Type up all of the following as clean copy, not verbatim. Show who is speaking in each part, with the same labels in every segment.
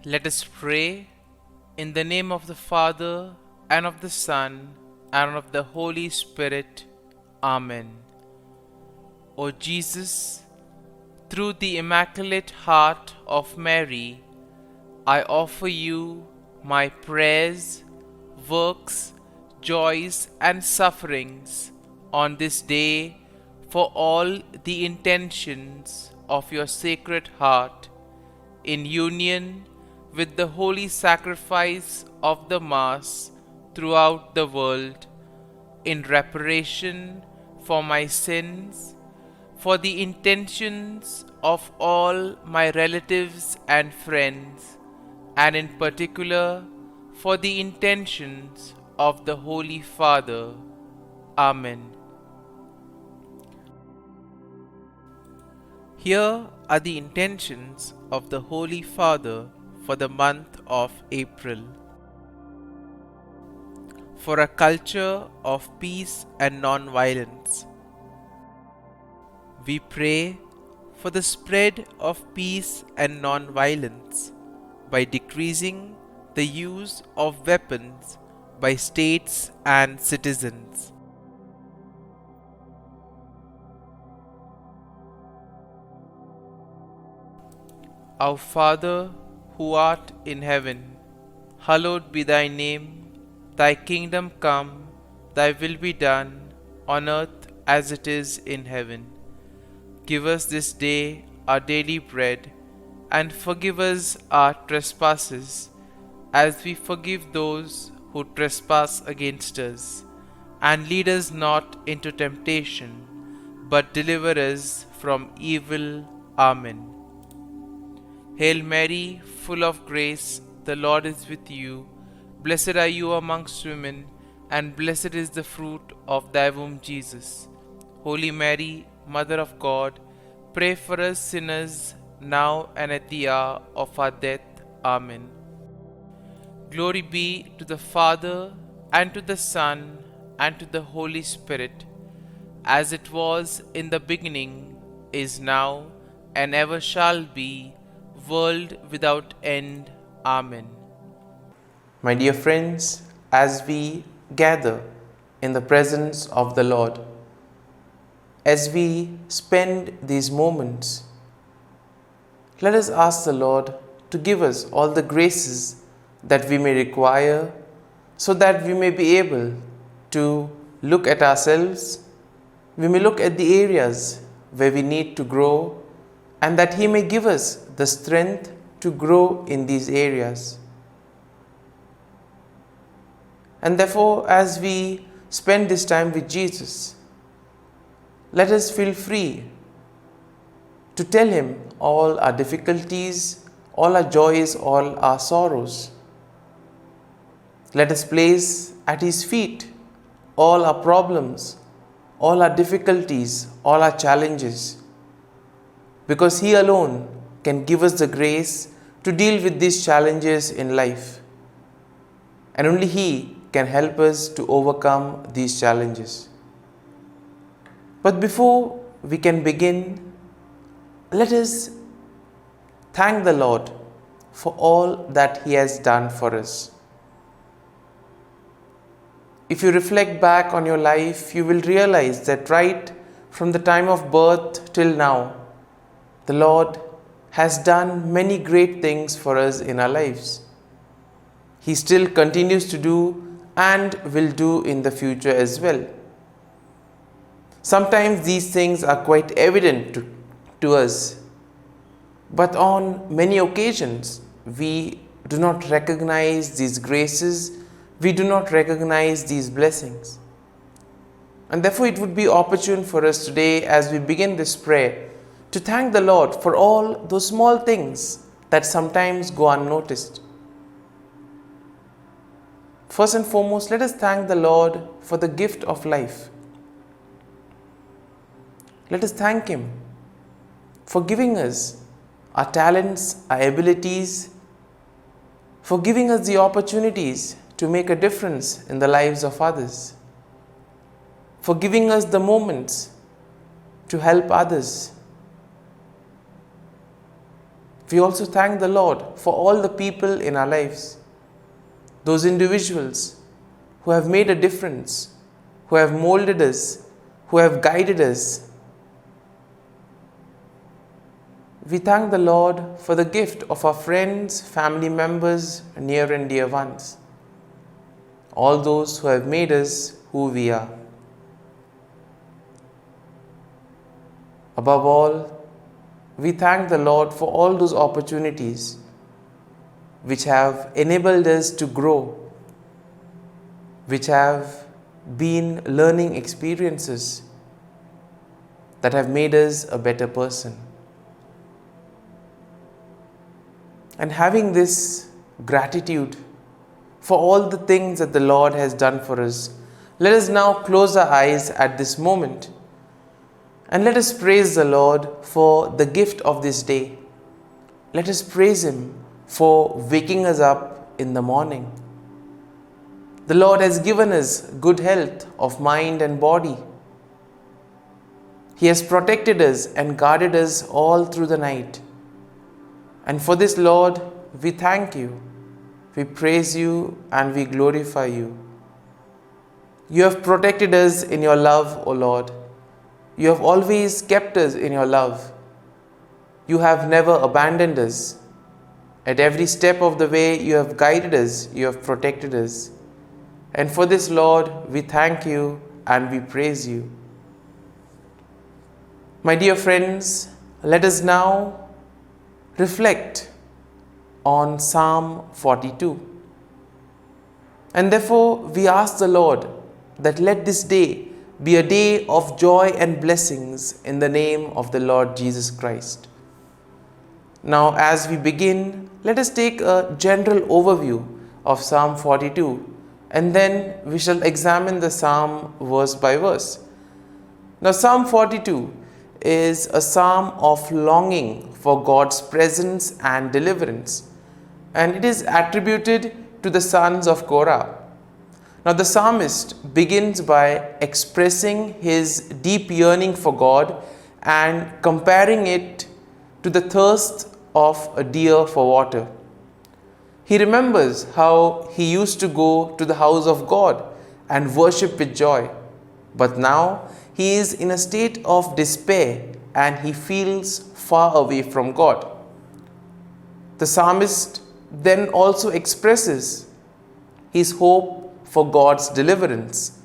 Speaker 1: Let us pray in the name of the Father, and of the Son, and of the Holy Spirit. Amen. O Jesus, through the Immaculate Heart of Mary, I offer you my prayers, works, joys, and sufferings on this day for all the intentions of your Sacred Heart, in union with the holy sacrifice of the Mass throughout the world, in reparation for my sins, for the intentions of all my relatives and friends, and in particular for the intentions of the Holy Father. Amen. Here are the intentions of the Holy Father for the month of April. For a culture of peace and non-violence. We pray for the spread of peace and non-violence by decreasing the use of weapons by states and citizens. Our Father, who art in heaven, hallowed be thy name. Thy kingdom come, thy will be done, on earth as it is in heaven. Give us this day our daily bread, and forgive us our trespasses, as we forgive those who trespass against us. And lead us not into temptation, but deliver us from evil. Amen. Hail Mary, full of grace, the Lord is with you. Blessed are you amongst women, and blessed is the fruit of thy womb, Jesus. Holy Mary, Mother of God, pray for us sinners, now and at the hour of our death. Amen. Glory be to the Father, and to the Son, and to the Holy Spirit, as it was in the beginning, is now, and ever shall be, world without end. Amen. My dear friends, as we gather in the presence of the Lord, as we spend these moments, let us ask the Lord to give us all the graces that we may require, so that we may be able to look at ourselves, we may look at the areas where we need to grow, and that He may give us the strength to grow in these areas. And therefore, as we spend this time with Jesus, let us feel free to tell Him all our difficulties, all our joys, all our sorrows. Let us place at His feet all our problems, all our difficulties, all our challenges, because He alone can give us the grace to deal with these challenges in life. And only He can help us to overcome these challenges. But before we can begin, let us thank the Lord for all that He has done for us. If you reflect back on your life, you will realize that right from the time of birth till now, the Lord has done many great things for us in our lives. He still continues to do and will do in the future as well. Sometimes these things are quite evident to us, but on many occasions we do not recognize these graces, we do not recognize these blessings. And therefore it would be opportune for us today, as we begin this prayer, to thank the Lord for all those small things that sometimes go unnoticed. First and foremost, let us thank the Lord for the gift of life. Let us thank Him for giving us our talents, our abilities, for giving us the opportunities to make a difference in the lives of others, for giving us the moments to help others. We also thank the Lord for all the people in our lives, those individuals who have made a difference, who have molded us, who have guided us. We thank the Lord for the gift of our friends, family members, near and dear ones, all those who have made us who we are. Above all, we thank the Lord for all those opportunities which have enabled us to grow, which have been learning experiences that have made us a better person. And having this gratitude for all the things that the Lord has done for us, let us now close our eyes at this moment and let us praise the Lord for the gift of this day. Let us praise Him for waking us up in the morning. The Lord has given us good health of mind and body. He has protected us and guarded us all through the night. And for this, Lord, we thank you, we praise you, and we glorify you. You have protected us in your love, O Lord. You have always kept us in your love. You have never abandoned us. At every step of the way, you have guided us, you have protected us. And for this, Lord, we thank you and we praise you. My dear friends, let us now reflect on Psalm 42. And therefore, we ask the Lord that let this day be a day of joy and blessings in the name of the Lord Jesus Christ. Now, as we begin, let us take a general overview of Psalm 42, and then we shall examine the psalm verse by verse. Now, Psalm 42 is a psalm of longing for God's presence and deliverance, and it is attributed to the sons of Korah. Now, the psalmist begins by expressing his deep yearning for God and comparing it to the thirst of a deer for water. He remembers how he used to go to the house of God and worship with joy, but now he is in a state of despair and he feels far away from God. The psalmist then also expresses his hope for God's deliverance,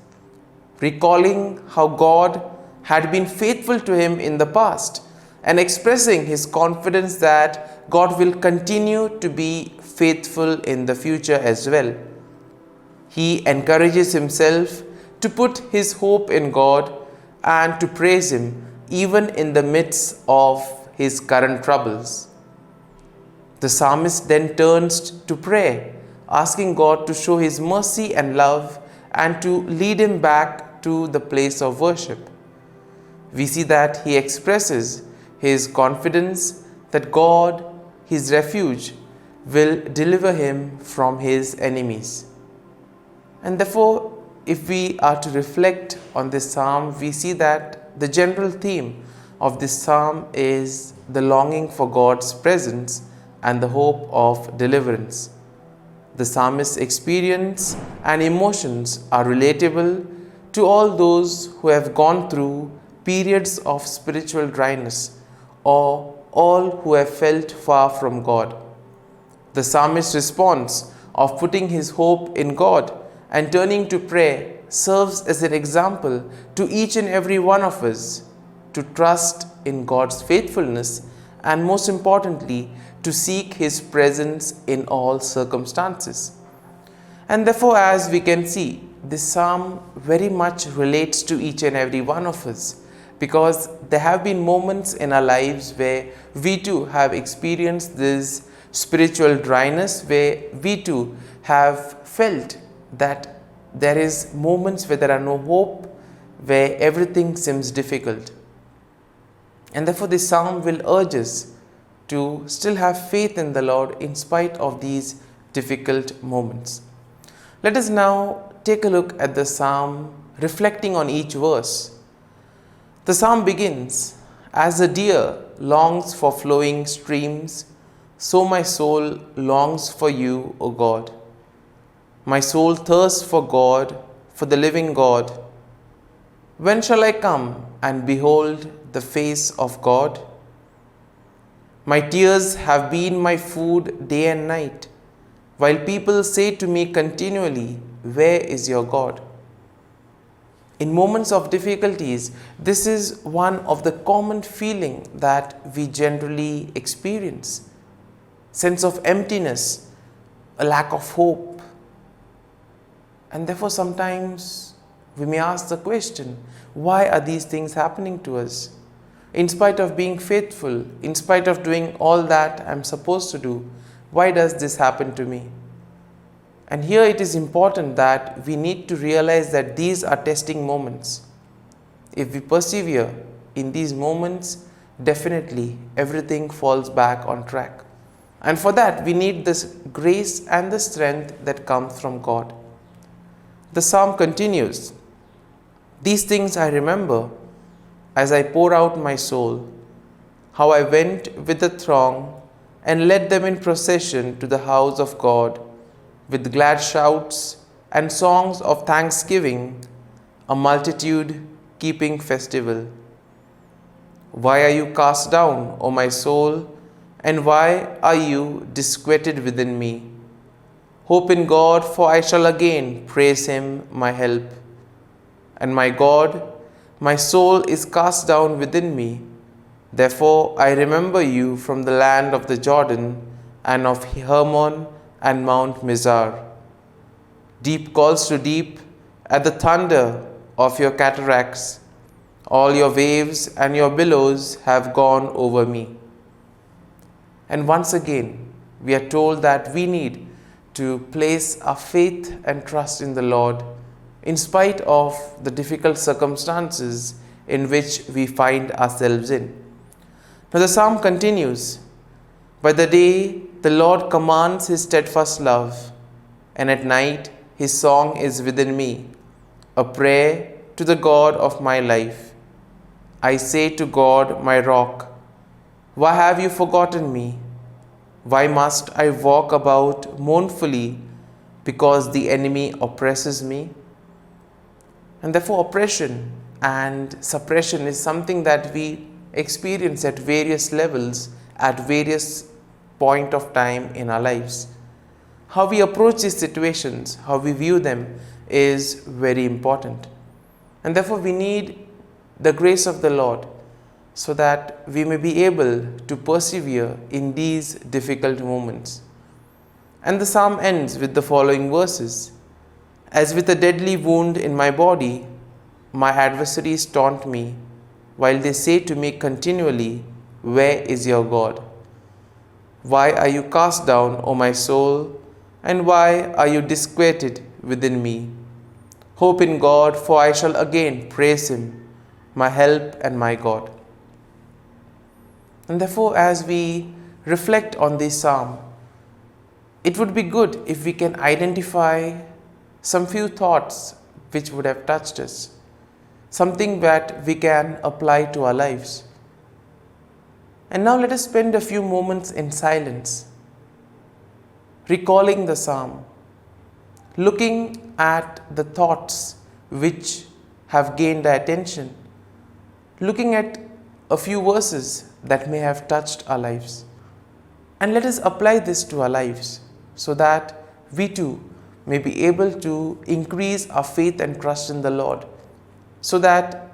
Speaker 1: recalling how God had been faithful to him in the past and expressing his confidence that God will continue to be faithful in the future as well. He encourages himself to put his hope in God and to praise Him even in the midst of his current troubles. The psalmist then turns to prayer, asking God to show His mercy and love and to lead him back to the place of worship. We see that he expresses his confidence that God, his refuge, will deliver him from his enemies. And therefore, if we are to reflect on this psalm, we see that the general theme of this psalm is the longing for God's presence and the hope of deliverance. The psalmist's experience and emotions are relatable to all those who have gone through periods of spiritual dryness or all who have felt far from God. The psalmist's response of putting his hope in God and turning to prayer serves as an example to each and every one of us to trust in God's faithfulness and, most importantly, to seek His presence in all circumstances. And therefore, as we can see, this psalm very much relates to each and every one of us, because there have been moments in our lives where we too have experienced this spiritual dryness, where we too have felt that there is moments where there are no hope, where everything seems difficult. And therefore this psalm will urge us to still have faith in the Lord in spite of these difficult moments. Let us now take a look at the psalm, reflecting on each verse. The psalm begins, "As a deer longs for flowing streams, So my soul longs for you, O God. My soul thirsts for God, for the living God. When shall I come and behold the face of God? My tears have been my food day and night, while people say to me continually, where is your God? In moments of difficulties, this is one of the common feeling that we generally experience. Sense of emptiness, a lack of hope. And therefore sometimes we may ask the question, why are these things happening to us? In spite of being faithful, in spite of doing all that I'm supposed to do, why does this happen to me? And here it is important that we need to realize that these are testing moments. If we persevere in these moments, definitely everything falls back on track. And for that, we need this grace and the strength that comes from God. The psalm continues, these things I remember as I pour out my soul, how I went with the throng and led them in procession to the house of God, with glad shouts and songs of thanksgiving, a multitude keeping festival. Why are you cast down, O my soul, and why are you disquieted within me? Hope in God, for I shall again praise him, my help. And my God, my soul is cast down within me. Therefore I remember you from the land of the Jordan, and of Hermon and Mount Mizar. Deep calls to deep at the thunder of your cataracts. All your waves and your billows have gone over me. And once again, we are told that we need to place our faith and trust in the Lord in spite of the difficult circumstances in which we find ourselves in. Now the psalm continues, by the day the Lord commands his steadfast love, and at night his song is within me, a prayer to the God of my life. I say to God, my rock, why have you forgotten me? Why must I walk about mournfully because the enemy oppresses me? And therefore oppression and suppression is something that we experience at various levels at various point of time in our lives. How we approach these situations, how we view them is very important. And therefore we need the grace of the Lord so that we may be able to persevere in these difficult moments. And the psalm ends with the following verses. As with a deadly wound in my body, my adversaries taunt me, while they say to me continually, where is your God? Why are you cast down, O my soul, and why are you disquieted within me? Hope in God, for I shall again praise him, my help and my God. And therefore, as we reflect on this psalm, it would be good if we can identify some few thoughts which would have touched us, something that we can apply to our lives. And now let us spend a few moments in silence, recalling the psalm, looking at the thoughts which have gained our attention, looking at a few verses that may have touched our lives. And let us apply this to our lives so that we too may be able to increase our faith and trust in the Lord, so that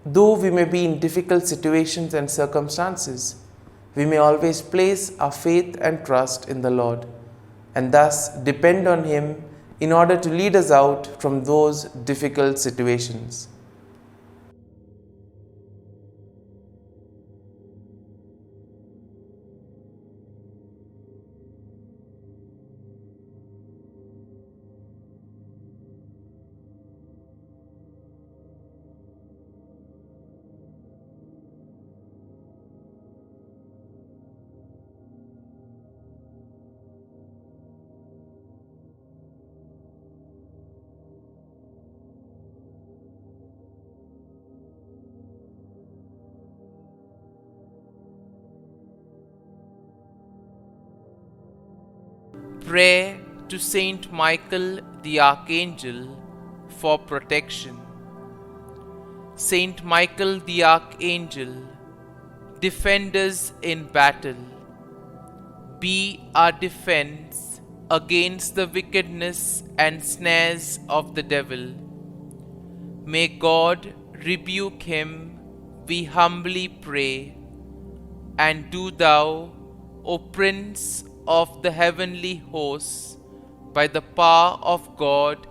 Speaker 1: though we may be in difficult situations and circumstances, we may always place our faith and trust in the Lord, and thus depend on him in order to lead us out from those difficult situations. Prayer to Saint Michael the Archangel for protection. Saint Michael the Archangel, defend us in battle. Be our defense against the wickedness and snares of the devil. May God rebuke him, we humbly pray. And do thou, O Prince of the heavenly hosts, by the power of God,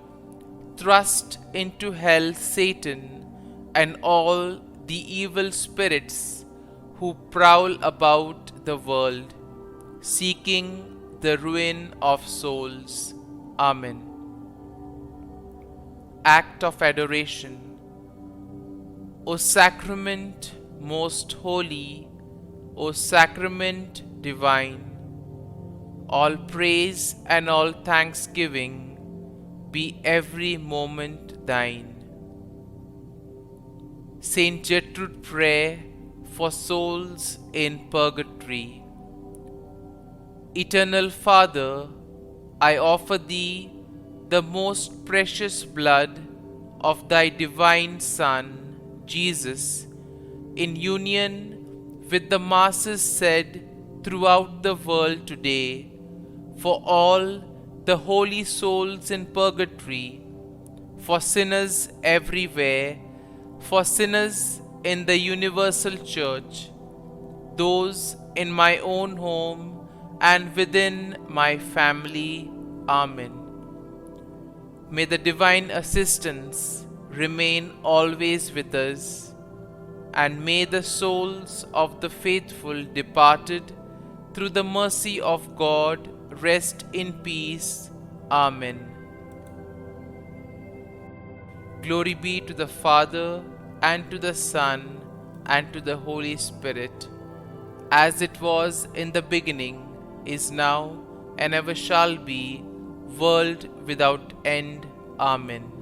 Speaker 1: thrust into hell Satan and all the evil spirits who prowl about the world, seeking the ruin of souls. Amen. Act of Adoration. O Sacrament most holy, O Sacrament divine, all praise and all thanksgiving be every moment thine. Saint Gertrude Prayer for souls in purgatory. Eternal Father, I offer Thee the most precious blood of Thy divine Son, Jesus, in union with the masses said throughout the world today, for all the holy souls in purgatory, for sinners everywhere, for sinners in the universal church, those in my own home and within my family. Amen. May the divine assistance remain always with us, and may the souls of the faithful departed through the mercy of God rest in peace. Amen. Glory be to the Father, and to the Son, and to the Holy Spirit, as it was in the beginning, is now, and ever shall be, world without end. Amen.